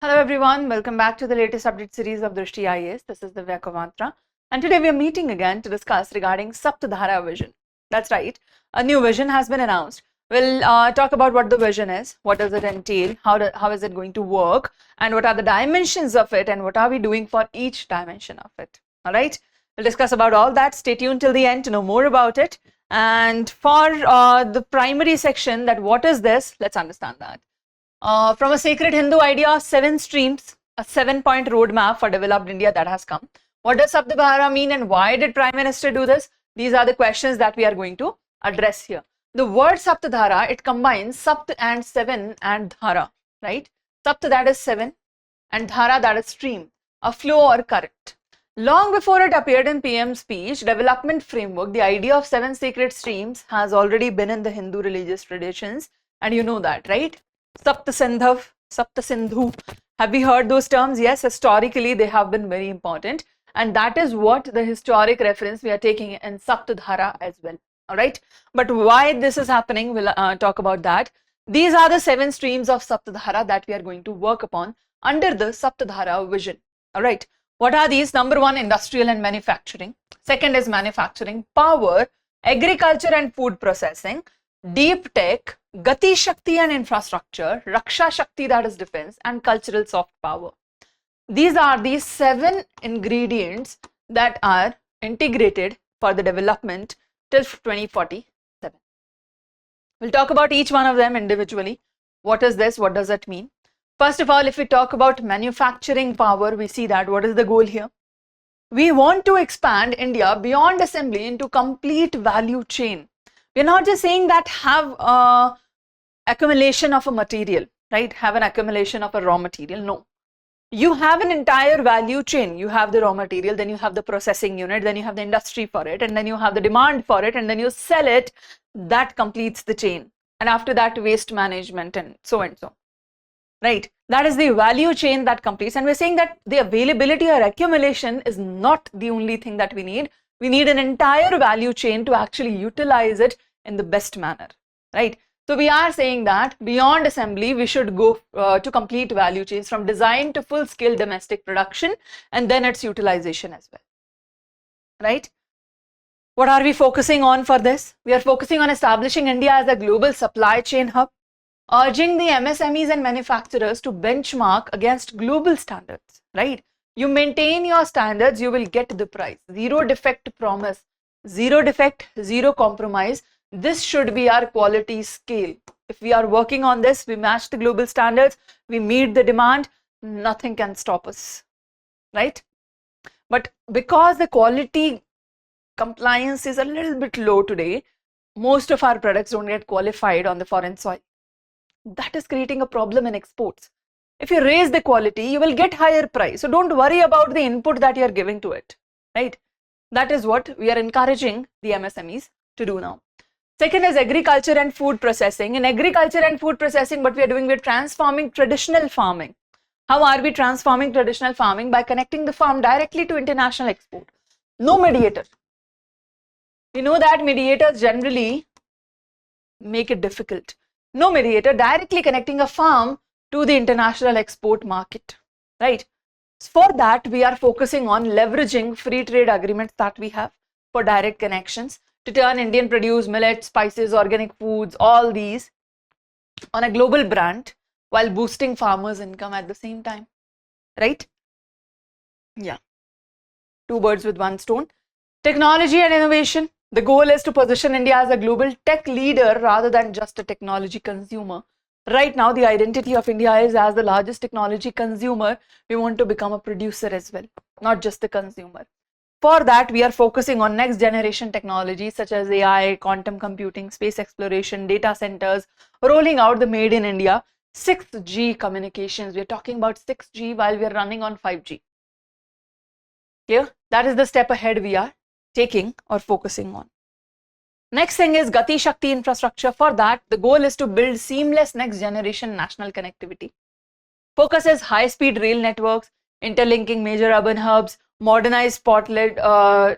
Hello everyone, welcome back to the latest update series of Drishti IAS. This is Divya Kavantra, and today we are meeting again to discuss regarding Saptadhara vision. That's right, a new vision has been announced. We'll talk about what the vision is, what does it entail, how is it going to work, and what are the dimensions of it, and what are we doing for each dimension of it. All right, we'll discuss about all that. Stay tuned till the end to know more about it. And for the primary section, that what is this, let's understand that. From a sacred Hindu idea, 7 streams, a 7-point roadmap for developed India that has come. What does Saptadhara mean and why did Prime Minister do this? These are the questions that we are going to address here. The word Saptadhara, it combines Sapt and 7 and Dhara, right? Sapt, that is 7, and Dhara, that is stream, a flow or current. Long before it appeared in PM's speech, development framework, the idea of 7 sacred streams has already been in the Hindu religious traditions, and you know that, right? Sapta Sindhu. Have we heard those terms? Yes, historically they have been very important, and that is what the historic reference we are taking in Saptadhara as well. All right, but why this is happening, we'll talk about that. These are the 7 streams of Saptadhara that we are going to work upon under the Saptadhara vision. All right, what are these? Number 1, industrial and manufacturing. Second is manufacturing, power, agriculture and food processing, deep tech, Gati, Shakti and infrastructure, Raksha Shakti, that is defense, and cultural soft power. These are the 7 ingredients that are integrated for the development till 2047. We'll talk about each one of them individually. What is this? What does it mean? First of all, if we talk about manufacturing power, we see that what is the goal here? We want to expand India beyond assembly into complete value chain. We're not just saying that have accumulation of a material, right? Have an accumulation of a raw material. No. You have an entire value chain. You have the raw material, then you have the processing unit, then you have the industry for it, and then you have the demand for it, and then you sell it. That completes the chain. And after that, waste management and so and so. Right? That is the value chain that completes. And we're saying that the availability or accumulation is not the only thing that we need. We need an entire value chain to actually utilize it in the best manner, right? So we are saying that beyond assembly, we should go to complete value chains from design to full-scale domestic production and then its utilization as well, right? What are we focusing on for this? We are focusing on establishing India as a global supply chain hub, urging the MSMEs and manufacturers to benchmark against global standards, right? You maintain your standards, you will get the prize. Zero defect promise, zero defect, zero compromise. This should be our quality scale. If we are working on this, we match the global standards, we meet the demand, nothing can stop us, right? But because the quality compliance is a little bit low today, most of our products don't get qualified on the foreign soil. That is creating a problem in exports. If you raise the quality, you will get higher price. So don't worry about the input that you are giving to it, right? That is what we are encouraging the MSMEs to do now. Second is agriculture and food processing. In agriculture and food processing, what we are doing, we're transforming traditional farming. How are we transforming traditional farming? By connecting the farm directly to international export. No mediator. We know that mediators generally make it difficult. No mediator, directly connecting a farm to the international export market, right? For that, we are focusing on leveraging free trade agreements that we have for direct connections to turn Indian produce, millet, spices, organic foods, all these on a global brand while boosting farmers' income at the same time, right? Yeah, 2 birds with 1 stone. Technology and innovation. The goal is to position India as a global tech leader rather than just a technology consumer. Right now, the identity of India is as the largest technology consumer. We want to become a producer as well, not just the consumer. For that, we are focusing on next generation technologies such as AI, quantum computing, space exploration, data centers, rolling out the made in India, 6G communications. We are talking about 6G while we are running on 5G. Clear? That is the step ahead we are taking or focusing on. Next thing is Gati Shakti infrastructure. For that, the goal is to build seamless next generation national connectivity. Focus is high speed rail networks, interlinking major urban hubs, modernized port-led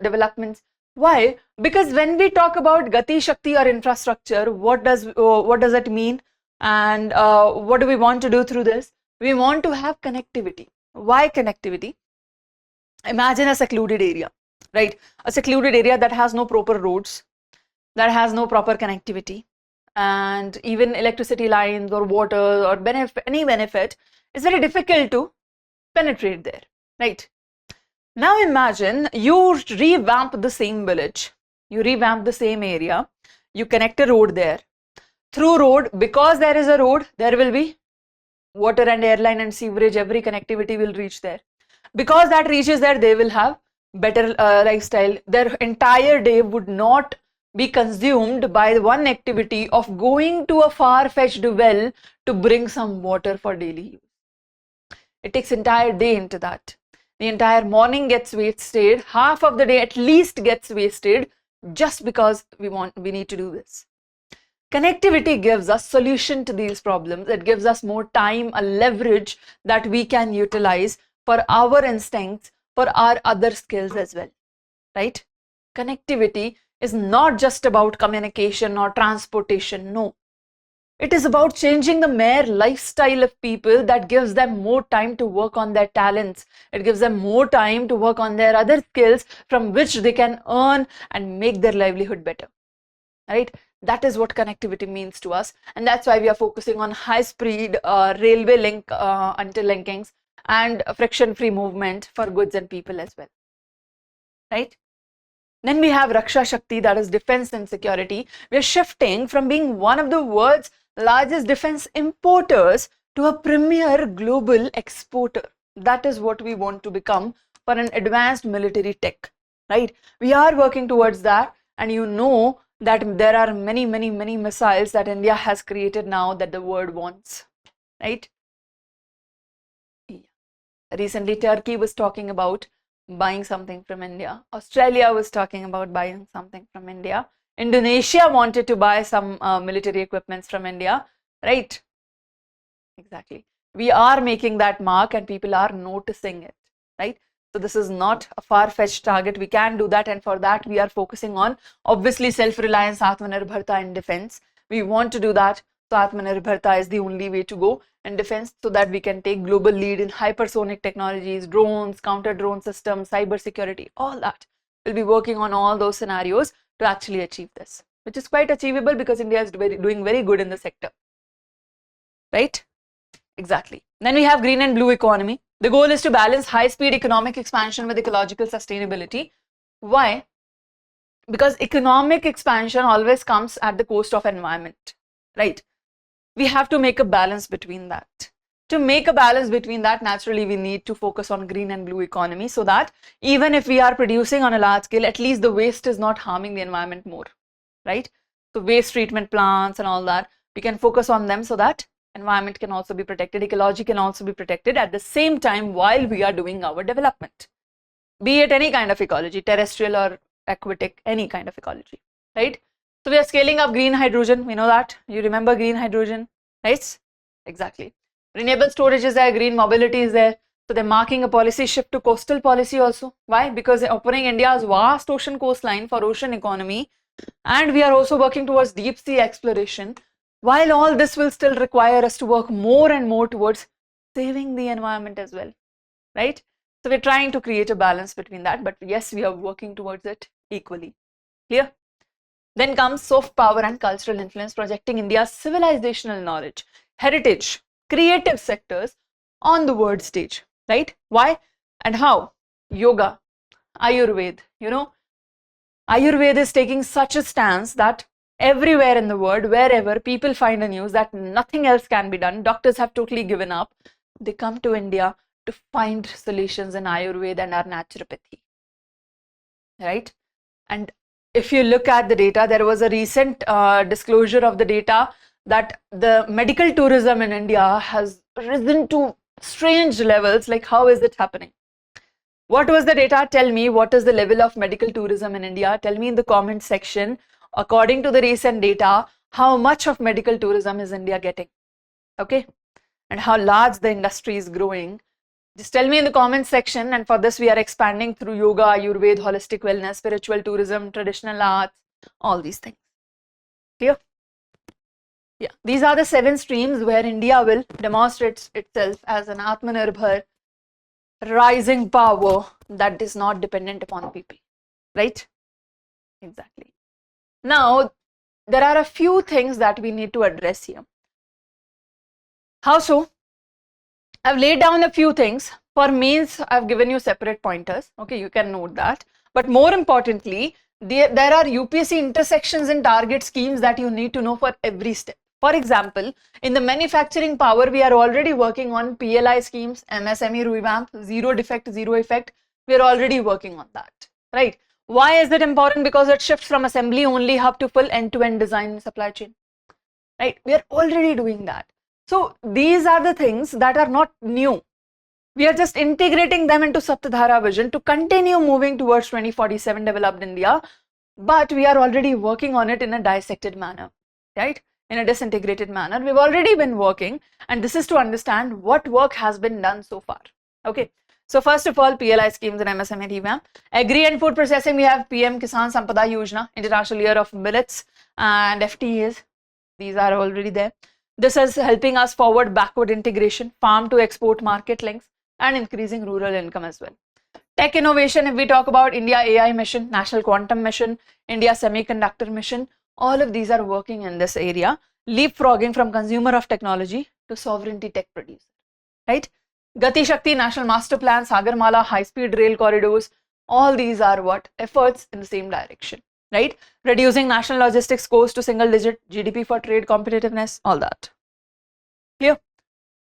developments. Why? Because when we talk about Gati Shakti or infrastructure, what does it mean? And what do we want to do through this? We want to have connectivity. Why connectivity? Imagine a secluded area, right? A secluded area that has no proper roads, that has no proper connectivity, and even electricity lines or water or any benefit is very difficult to penetrate there, right? Now imagine you revamp the same village, you revamp the same area, you connect a road there. Through road, because there is a road, there will be water and airline and sewerage, every connectivity will reach there. Because that reaches there, they will have better lifestyle. Their entire day would not be consumed by one activity of going to a far-fetched well to bring some water for daily use. It takes entire day into that. The entire morning gets wasted, half of the day at least gets wasted just because we need to do this. Connectivity gives us solution to these problems. It gives us more time, a leverage that we can utilize for our instincts, for our other skills as well, right? Connectivity is not just about communication or transportation, no. It is about changing the mere lifestyle of people that gives them more time to work on their talents. It gives them more time to work on their other skills from which they can earn and make their livelihood better, right? That is what connectivity means to us, and that's why we are focusing on high-speed railway link interlinkings and friction-free movement for goods and people as well, right? Then we have Raksha Shakti, that is defense and security. We are shifting from being one of the world's largest defense importers to a premier global exporter. That is what we want to become for an advanced military tech, right? We are working towards that, and you know that there are many missiles that India has created now that the world wants, right? Yeah. Recently, Turkey was talking about buying something from India. Australia was talking about buying something from India. Indonesia wanted to buy some military equipments from India, right? Exactly. We are making that mark and people are noticing it, right? So this is not a far-fetched target. We can do that, and for that we are focusing on obviously self-reliance, Aatmanirbharta in defense. We want to do that. So Aatmanirbharta is the only way to go in defense so that we can take global lead in hypersonic technologies, drones, counter-drone systems, cyber security, all that. We'll be working on all those scenarios to actually achieve this, which is quite achievable because India is doing very good in the sector, right? Exactly. Then we have green and blue economy. The goal is to balance high-speed economic expansion with ecological sustainability. Why? Because economic expansion always comes at the cost of environment, right? We have to make a balance between that. To make a balance between that, naturally, we need to focus on green and blue economy so that even if we are producing on a large scale, at least the waste is not harming the environment more, right? So waste treatment plants and all that, we can focus on them so that environment can also be protected, ecology can also be protected at the same time while we are doing our development. Be it any kind of ecology, terrestrial or aquatic, any kind of ecology, right? So we are scaling up green hydrogen, we know that. You remember green hydrogen, right? Exactly. Renewable storage is there, green mobility is there. So they're marking a policy shift to coastal policy also. Why? Because they're opening India's vast ocean coastline for ocean economy. And we are also working towards deep sea exploration. While all this will still require us to work more and more towards saving the environment as well, right? So we're trying to create a balance between that, but yes, we are working towards it equally. Clear? Then comes soft power and cultural influence, projecting India's civilizational knowledge, heritage, creative sectors on the world stage, right? Why and how? Yoga, Ayurveda, you know, Ayurveda is taking such a stance that everywhere in the world, wherever people find a news that nothing else can be done, doctors have totally given up, they come to India to find solutions in Ayurveda and our naturopathy, right? And if you look at the data, there was a recent disclosure of the data that the medical tourism in India has risen to strange levels. Like, how is it happening? What was the data? Tell me, what is the level of medical tourism in India? Tell me in the comment section, according to the recent data, how much of medical tourism is India getting? Okay, and how large the industry is growing. Just tell me in the comment section, and for this we are expanding through yoga, Ayurveda, holistic wellness, spiritual tourism, traditional arts, all these things. Clear? Yeah, these are the 7 streams where India will demonstrate itself as an Aatmanirbhar rising power that is not dependent upon people, right? Exactly. Now, there are a few things that we need to address here. How so? I've laid down a few things. For mains, I've given you separate pointers. Okay, you can note that. But more importantly, there are UPSC intersections and target schemes that you need to know for every step. For example, in the manufacturing power, we are already working on PLI schemes, MSME revamp, zero defect, zero effect. We are already working on that, right? Why is it important? Because it shifts from assembly only hub to full end-to-end design and supply chain, right? We are already doing that. So these are the things that are not new. We are just integrating them into Saptadhara vision to continue moving towards 2047 developed India, but we are already working on it in a dissected manner, right? In a disintegrated manner. We've already been working, and this is to understand what work has been done so far. Okay. So first of all, PLI schemes and MSME revamp. Agri and food processing, we have PM Kisan Sampada Yojana, International Year of Millets, and FTAs. These are already there. This is helping us forward backward integration, farm to export market links, and increasing rural income as well. Tech innovation, if we talk about India AI mission, National Quantum Mission, India Semiconductor Mission, all of these are working in this area, leapfrogging from consumer of technology to sovereignty tech producer, right? Gati Shakti, National Master Plan, Sagarmala, high-speed rail corridors, all these are what? Efforts in the same direction, right? Reducing national logistics cost to single-digit GDP for trade competitiveness, all that. Clear?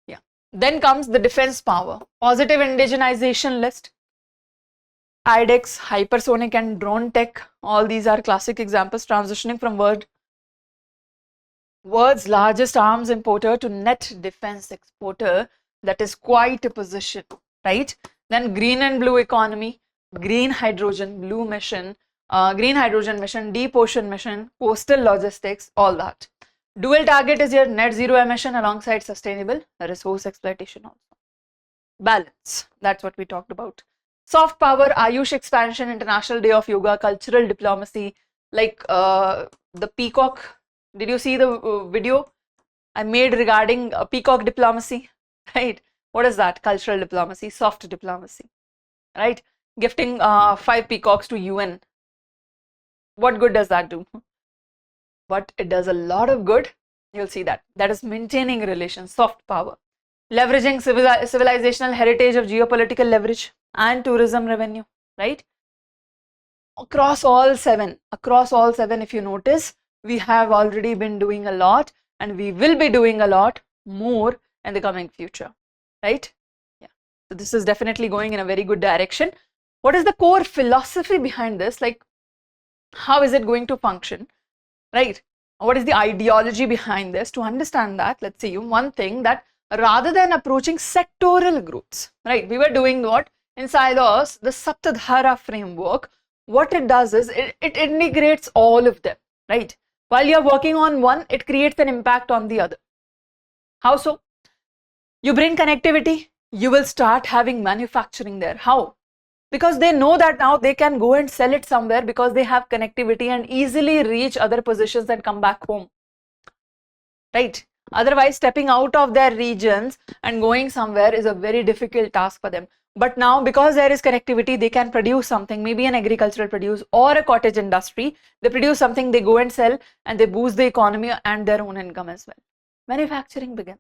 Yeah. Then comes the defense power, positive indigenization list, IDEX, hypersonic and drone tech, all these are classic examples, transitioning from world's largest arms importer to net defense exporter. That is quite a position, right? Then green and blue economy, green hydrogen, blue mission, green hydrogen mission, deep ocean mission, coastal logistics, all that. Dual target is your net zero emission alongside sustainable resource exploitation also. Balance, that's what we talked about. Soft power, Ayush expansion, International Day of Yoga, cultural diplomacy, like the peacock. Did you see the video I made regarding peacock diplomacy, right? What is that? Cultural diplomacy, soft diplomacy, right? Gifting 5 peacocks to UN. What good does that do? But it does a lot of good. You'll see that. That is maintaining relations, soft power. Leveraging civilizational heritage of geopolitical leverage and tourism revenue, right? Across all seven, if you notice, we have already been doing a lot, and we will be doing a lot more in the coming future, right? Yeah. So this is definitely going in a very good direction. What is the core philosophy behind this? Like, how is it going to function, right? What is the ideology behind this? To understand that, let's see one thing, that rather than approaching sectoral groups, right? We were doing what? Inside us, the Saptadhara framework, what it does is it integrates all of them, right? While you're working on one, it creates an impact on the other. How so? You bring connectivity, you will start having manufacturing there. How? Because they know that now they can go and sell it somewhere because they have connectivity and easily reach other positions and come back home, right? Otherwise, stepping out of their regions and going somewhere is a very difficult task for them. But now, because there is connectivity, they can produce something, maybe an agricultural produce or a cottage industry. They produce something, they go and sell, and they boost the economy and their own income as well. Manufacturing begins.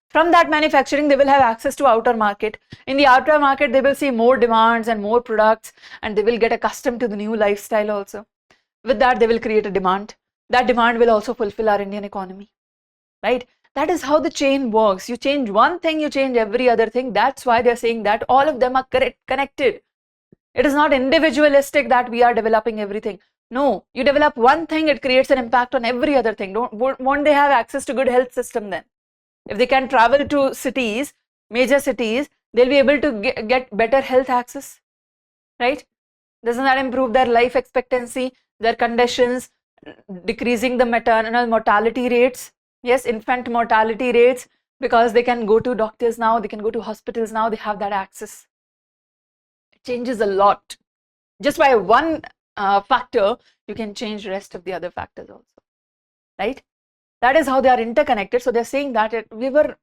From that manufacturing, they will have access to outer market. In the outer market, they will see more demands and more products, and they will get accustomed to the new lifestyle also. With that, they will create a demand. That demand will also fulfill our Indian economy, right? That is how the chain works. You change one thing, you change every other thing. That's why they're saying that all of them are connected. It is not individualistic that we are developing everything. No, you develop one thing, it creates an impact on every other thing. Won't they have access to good health system then? If they can travel to cities, major cities, they'll be able to get better health access, right? Doesn't that improve their life expectancy, their conditions, decreasing the maternal mortality rates? Yes, infant mortality rates, because they can go to doctors now, they can go to hospitals now, they have that access. It changes a lot. Just by one factor, you can change the rest of the other factors also, right? That is how they are interconnected. So they're saying that we were,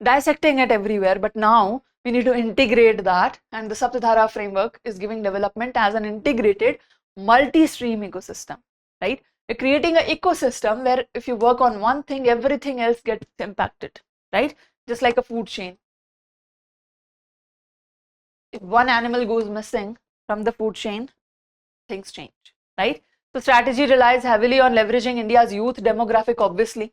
dissecting it everywhere, but now we need to integrate that, and the Saptadhara framework is giving development as an integrated multi-stream ecosystem, right? You're creating an ecosystem where if you work on one thing, everything else gets impacted, right? Just like a food chain. If one animal goes missing from the food chain, things change, right? So strategy relies heavily on leveraging India's youth demographic, obviously.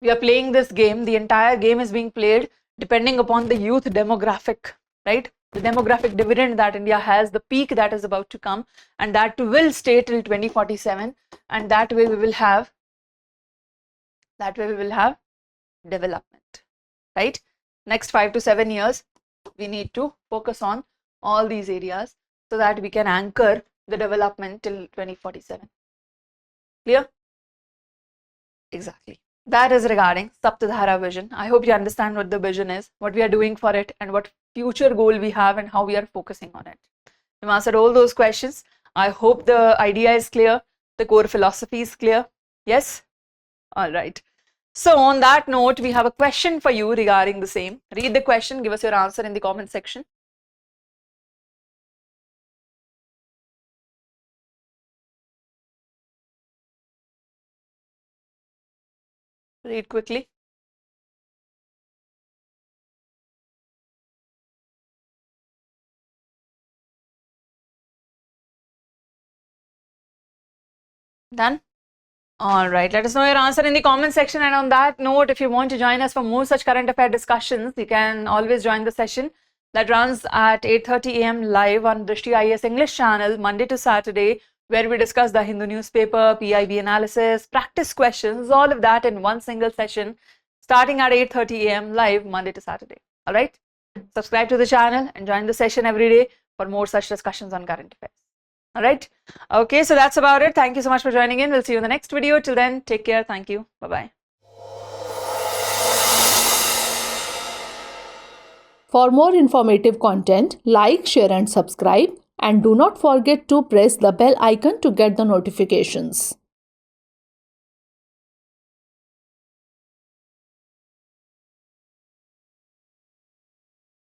We are playing this game, the entire game is being played depending upon the youth demographic, right? The demographic dividend that India has, the peak that is about to come, and that will stay till 2047, and that way we will have development, right? Next 5 to 7 years, we need to focus on all these areas so that we can anchor the development till 2047. Clear? Exactly. That is regarding Saptadhara vision. I hope you understand what the vision is, what we are doing for it, and what future goal we have and how we are focusing on it. We've answered all those questions. I hope the idea is clear, the core philosophy is clear. Yes? All right. So on that note, we have a question for you regarding the same. Read the question, give us your answer in the comment section. Read quickly. Done? Alright, let us know your answer in the comment section, and on that note, if you want to join us for more such current affair discussions, you can always join the session that runs at 8:30 AM live on Drishti IAS English channel, Monday to Saturday, where we discuss the Hindu newspaper, PIB analysis, practice questions, all of that in one single session, starting at 8:30 AM live, Monday to Saturday. Alright, subscribe to the channel and join the session every day for more such discussions on current affairs. Alright, okay, so that's about it. Thank you so much for joining in. We'll see you in the next video. Till then, take care. Thank you. Bye-bye. For more informative content, like, share and subscribe, and do not forget to press the bell icon to get the notifications.